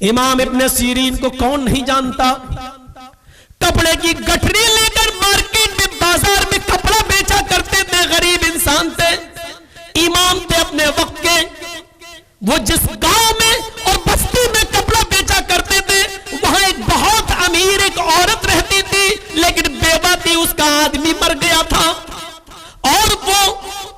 امام ابن سیرین کو کون نہیں جانتا؟ کپڑے کی گٹھری لے کر مارکیٹ میں بازار میں کپڑا بیچا کرتے تھے، غریب انسان تھے، امام تھے اپنے وقت کے. وہ جس گاؤں میں اور بستی میں کپڑا بیچا کرتے تھے وہاں ایک بہت امیر ایک عورت رہتی تھی، لیکن بیوہ تھی، اس کا آدمی مر گیا تھا، اور وہ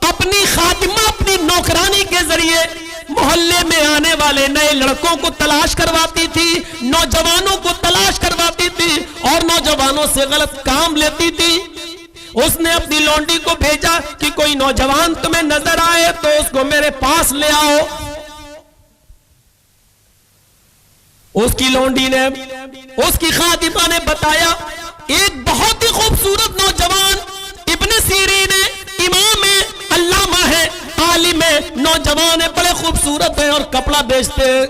اپنی خادمہ اپنی نوکرانی کے ذریعے محلے میں آنے والے نئے لڑکوں کو تلاش کرواتی تھی، نوجوانوں کو تلاش کرواتی تھی اور نوجوانوں سے غلط کام لیتی تھی. اس نے اپنی لونڈی کو بھیجا کہ کوئی نوجوان تمہیں نظر آئے تو اس کو میرے پاس لے آؤ. اس کی لونڈی نے، اس کی خادمہ نے بتایا ایک بہت ہی خوبصورت نوجوان ابن سیرین ہے، امام ہے، علامہ ہے، عالم ہے، نوجوان ہے، بڑے خوبصورت ہے اور کپڑا بیچتے ہیں.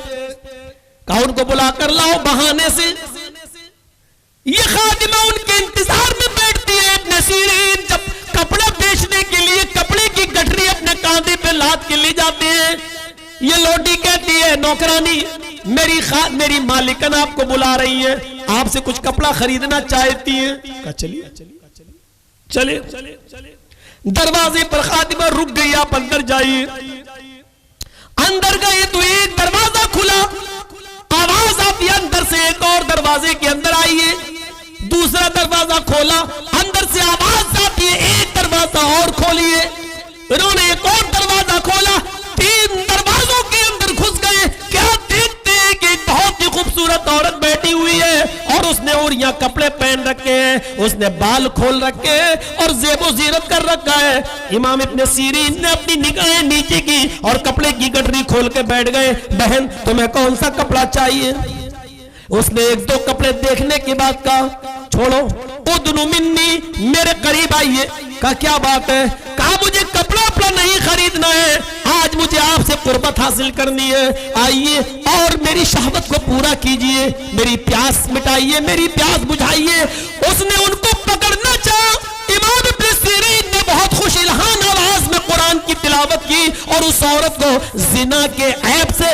کہا ان کو بلا کر لاؤ. بہانے سے یہ خادمہ ان کے انتظار میں بیٹھتی ہے. ابن سیرین جب کپڑا بیچنے کے لیے کپڑے کی گٹھری اپنے کاندھے پہ لاد کے لے جاتے ہیں، یہ لوٹی کہتی ہے نوکرانی میری مالکن آپ کو بلا رہی ہے، آپ سے کچھ کپڑا خریدنا چاہتی ہے. کہا چلیے چلے. دروازے پر خادمہ رک گئی، آپ اندر جائیے. اندر گئے تو ایک دروازہ کھلا، آواز آتی ہے اندر سے ایک اور دروازے کے اندر آئیے. دوسرا دروازہ کھولا، اندر سے آواز آتی ہے ایک دروازہ اور کھولیے. انہوں نے ایک اور دروازہ کھولا، 3 دروازوں کے اندر گھس گئے. کیا دیکھتے ہیں کہ ایک بہت ہی خوبصورت عورت بیٹھی ہوئی ہے اور اس نے اوڑیاں کپڑے پہن رکھے ہیں، اس نے بال کھول رکھے ہیں اور زیب و زینت کر رکھا ہے. امام ابن سیرین نے اپنی نگاہیں نیچے کی اور کپڑے کی گٹری کھول کے بیٹھ گئے. بہن تمہیں کون سا کپڑا چاہیے؟ اس نے 1-2 کپڑے دیکھنے کے بعد کہا چھوڑو، ادنو منی، میرے قریب آئیے. کہا کیا بات ہے؟ کہا مجھے کپڑا اپنا نہیں خریدنا ہے، آج مجھے آپ سے قربت حاصل کرنی ہے. آئیے اور میری شہوت کو پورا کیجئے، میری پیاس مٹائیے، میری پیاس بجھائیے. اس نے ان کو پکڑنا چاہا. امام ابن سیرین نے بہت خوش الہان آواز میں قرآن کی تلاوت کی اور اس عورت کو زنا کے عیب سے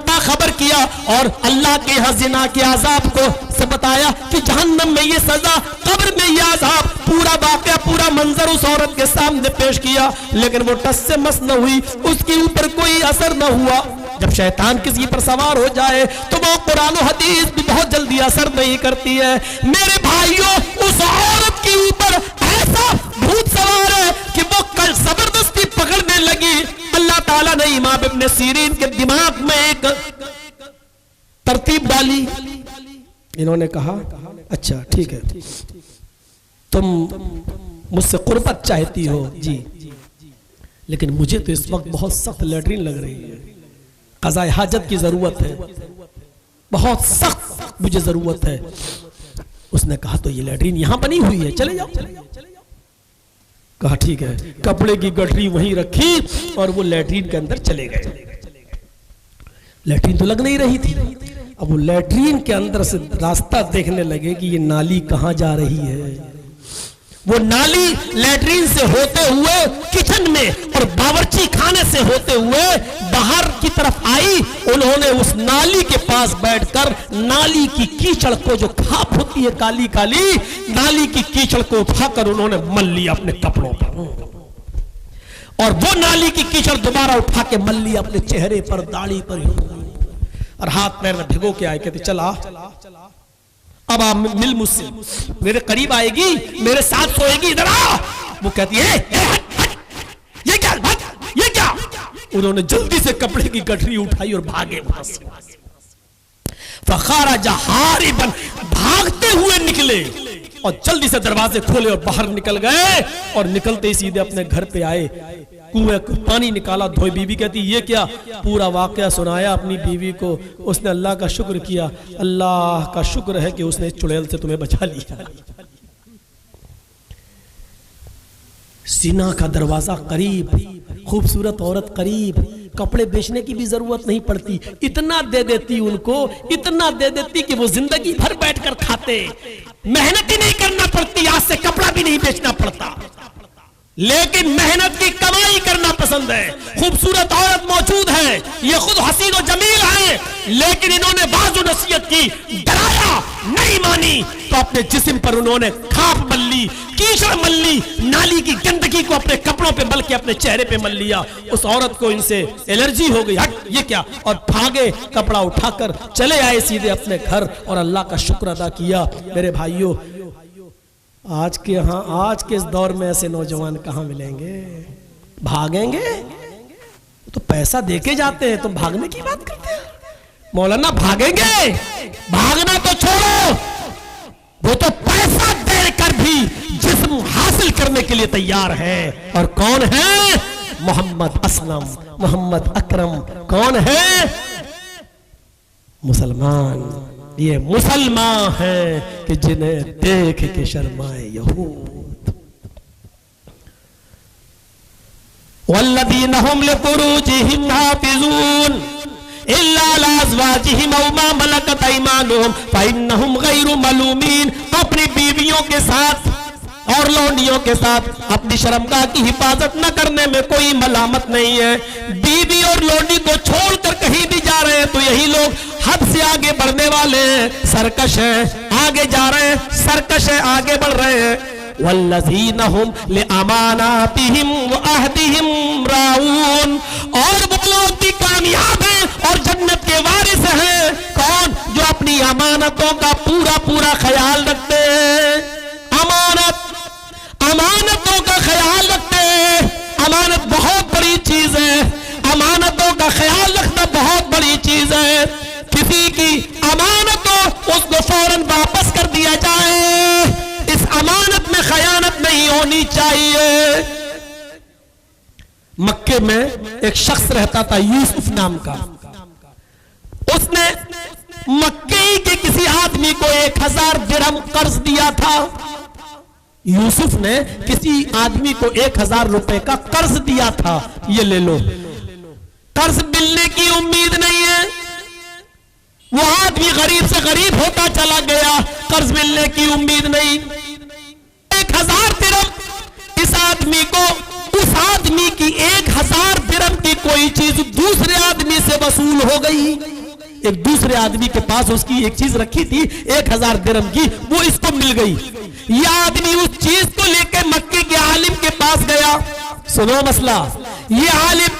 باخبر کیا اور اللہ کے ہاں زنا کے عذاب کو سے بتایا کہ جہنم میں یہ سزا، قبر میں یہ عذاب. پورا واقعہ، پورا منظر اس عورت کے سامنے پیش کیا، لیکن وہ ٹس سے مس نہ ہوئی، اس کے اوپر کوئی اثر نہ ہوا. جب شیطان کسی پر سوار ہو جائے تو وہ قرآن و حدیث بھی بہت جلدی اثر نہیں کرتی ہے. میرے بھائیوں، اس عورت کے اوپر ایسا بھوت سوار ہے کہ وہ کل زبردستی پکڑنے لگی. اللہ تعالیٰ نے امام ابن سیرین کے دماغ میں ایک ترتیب ڈالی. انہوں نے کہا اچھا ٹھیک ہے، تم مجھ سے قربت چاہتی ہو جی، لیکن مجھے تو اس وقت بہت سخت لیٹرین لگ رہی ہے، قضاء حاجت کی ضرورت ہے، بہت سخت مجھے ضرورت ہے. اس نے کہا تو یہ لیٹرین یہاں بنی ہوئی ہے، چلے جاؤ. کہا ٹھیک ہے. کپڑے کی گٹری وہیں رکھی اور وہ لیٹرین کے اندر چلے گئے. لیٹرین تو لگ نہیں رہی تھی. اب وہ لیٹرین کے اندر سے راستہ دیکھنے لگے کہ یہ نالی کہاں جا رہی ہے. وہ نالی لیٹرین سے ہوتے ہوئے کچن میں اور باورچی خانے سے ہوتے ہوئے باہر کی طرف آئی. انہوں نے اس نالی کے پاس بیٹھ کر نالی کی کیچڑ کو، جو کھاپ ہوتی ہے کالی کالی، نالی کی کیچڑ کو اٹھا کر انہوں نے مل لیا اپنے کپڑوں پر، اور وہ نالی کی کیچڑ دوبارہ اٹھا کے مل لیا اپنے چہرے پر، داڑھی پر، اور ہاتھ پیر میں بھگو کے آئے. کہتے چلا اب آپ مل مجھ سے، میرے قریب آئے گی، میرے ساتھ سوئے گی، ادھر آ. وہ کہتی ہے یہ کیا؟ انہوں نے جلدی سے کپڑے کی گٹری اٹھائی اور بھاگے وہاں سے. فخرج ہاربا، بھاگتے ہوئے نکلے اور جلدی سے دروازے کھولے اور باہر نکل گئے. اور نکلتے ہی سیدھے اپنے گھر پہ آئے، کنویں پانی نکالا، دھوئے. بیوی کہتی یہ کیا؟ پورا واقعہ سنایا اپنی بیوی کو. اس نے اللہ کا شکر کیا، اللہ کا شکر ہے کہ اس نے چڑیل سے تمہیں بچا لیا. زنا کا دروازہ قریب، خوبصورت عورت قریب، کپڑے بیچنے کی بھی ضرورت نہیں پڑتی. اتنا دے دیتی ان کو، اتنا دے دیتی کہ وہ زندگی بھر بیٹھ کر کھاتے، محنت ہی نہیں کرنا پڑتی، آج سے کپڑا بھی نہیں بیچنا پڑتا. لیکن محنت کی کمائی کرنا پسند ہے. خوبصورت عورت موجود ہے, یہ خود حسین و جمیل ہے, لیکن انہوں نے بعض نصیحت کی, ڈرایا, نہیں مانی, تو اپنے جسم پر انہوں نے کھاپ مل لی, کیچڑ مل لی, نالی کی گندگی کو اپنے کپڑوں پہ مل کے اپنے چہرے پہ مل لیا. اس عورت کو ان سے الرجی ہو گئی, ہٹ یہ کیا, اور بھاگے, کپڑا اٹھا کر چلے آئے سیدھے اپنے گھر اور اللہ کا شکر ادا کیا. میرے بھائیوں, آج کے اس دور میں ایسے نوجوان کہاں ملیں گے؟ بھاگیں گے تو پیسہ دے کے جاتے ہیں, تم بھاگنے کی بات کرتے ہیں. مولانا بھاگیں گے, بھاگنا تو چھوڑو, وہ تو پیسہ دے کر بھی جسم حاصل کرنے کے لیے تیار ہے. اور کون ہے؟ محمد اسلم, محمد اکرم. کون ہے؟ مسلمان. یہ مسلمان ہیں کہ جنہیں دیکھ کے شرمائے یہود. والذین هم لفروجهم حافظون الا على ازواجهم او ما ملكت ايمانهم فانهم غير ملومين. اپنی بیویوں کے ساتھ اور لونڈیوں کے ساتھ اپنی شرمگاہ کی حفاظت نہ کرنے میں کوئی ملامت نہیں ہے. بیوی اور لونڈی کو چھوڑ کر کہیں بھی جا رہے ہیں تو یہی لوگ حد سے آگے بڑھنے والے ہیں, سرکش ہیں, آگے جا رہے ہیں, سرکش ہیں, آگے بڑھ رہے ہیں. والذین هم لاماناتهم وعہدهم راعون. اور وہ لوگ بھی کامیاب ہیں اور جنت کے وارث ہیں. کون؟ جو اپنی امانتوں کا پورا پورا خیال رکھتے ہیں. امانتوں کا خیال رکھتے ہیں. امانت بہت بڑی چیز ہے, امانتوں کا خیال رکھنا بہت بڑی چیز ہے. کسی کی امانت ہو اس کو فوراً واپس کر دیا جائے, اس امانت میں خیانت نہیں ہونی چاہیے. مکے میں ایک شخص رہتا تھا یوسف نام کا. اس نے مکے کے کسی آدمی کو 1000 درہم قرض دیا تھا. یوسف نے کسی آدمی کو 1000 روپے کا قرض دیا تھا, یہ لے لو. قرض ملنے کی امید نہیں ہے, وہ آدمی غریب سے غریب ہوتا چلا گیا, قرض ملنے کی امید نہیں. 1000 درہم اس آدمی کو, اس آدمی کی 1000 درہم کی کوئی چیز دوسرے آدمی سے وصول ہو گئی. ایک دوسرے آدمی کے پاس اس کی ایک چیز رکھی تھی 1000 درہم کی, وہ اس کو مل گئی. یہ آدمی اس چیز کو لے کے مکے کے عالم کے پاس گیا. سنو مسئلہ, یہ عالم,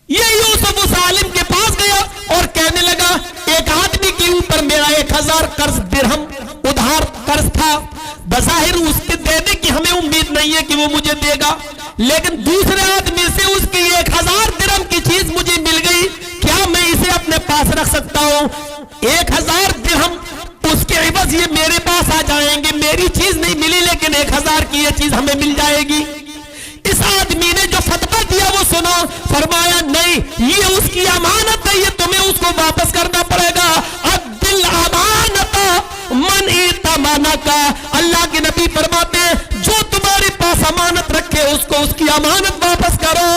یہ یوسف اس عالم کے پاس گیا اور کہنے لگا ایک آدمی کے اوپر میرا 1000 قرض درہم ادھار قرض تھا. بظاہر اس کے دینے کی ہمیں امید نہیں ہے کہ وہ مجھے دے گا, لیکن دوسرے آدمی سے اس کی 1000 درہم کی چیز مجھے مل گئی, کیا میں اسے اپنے پاس رکھ سکتا ہوں؟ 1000 درہم اس کے عوض یہ میرے پاس آ جائیں گے. میری چیز نہیں ملی لیکن 1000 کی یہ چیز ہمیں مل جائے گی. اس آدمی نے جو فتویٰ دیا وہ سنا, فرمایا نہیں, یہ اس کی امانت ہے, یہ تمہیں اس کو واپس کرنا پڑے گا. عدل امانت من ائتمنک. اللہ کے نبی فرماتے ہیں جو تمہارے پاس امانت رکھے اس کو اس کی امانت واپس کرو.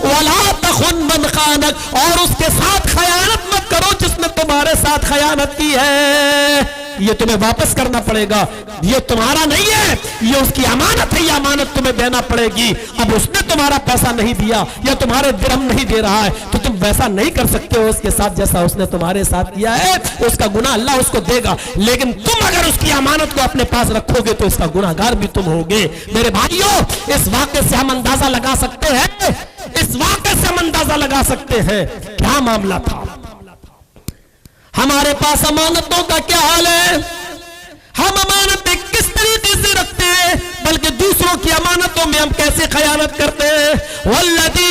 ولا تخن من خانک. اور اس کے ساتھ خیانت مت کرو جس نے تمہارے ساتھ خیانت کی ہے, یہ تمہیں واپس کرنا پڑے گا. یہ تمہارا نہیں ہے, یہ اس کی امانت ہے, یہ امانت تمہیں دینا پڑے گی. اب اس نے تمہارا پیسہ نہیں دیا یا تمہارے درہم نہیں دے رہا ہے تو تم ویسا نہیں کر سکتے ہو اس کے ساتھ جیسا اس نے تمہارے ساتھ کیا ہے. اس کا گناہ اللہ اس کو دے گا, لیکن تم اگر اس کی امانت کو اپنے پاس رکھو گے تو اس کا گناہ گار بھی تم ہوگے. میرے بھائیوں, اس واقعے سے ہم اندازہ لگا سکتے ہیں, اس واقعے سے ہم اندازہ لگا سکتے ہیں کیا معاملہ تھا. ہمارے پاس امانتوں کا کیا حال ہے؟ ہم امانتیں کس طریقے سے رکھتے ہیں, بلکہ دوسروں کی امانتوں میں ہم کیسے خیانت کرتے ہیں. والذین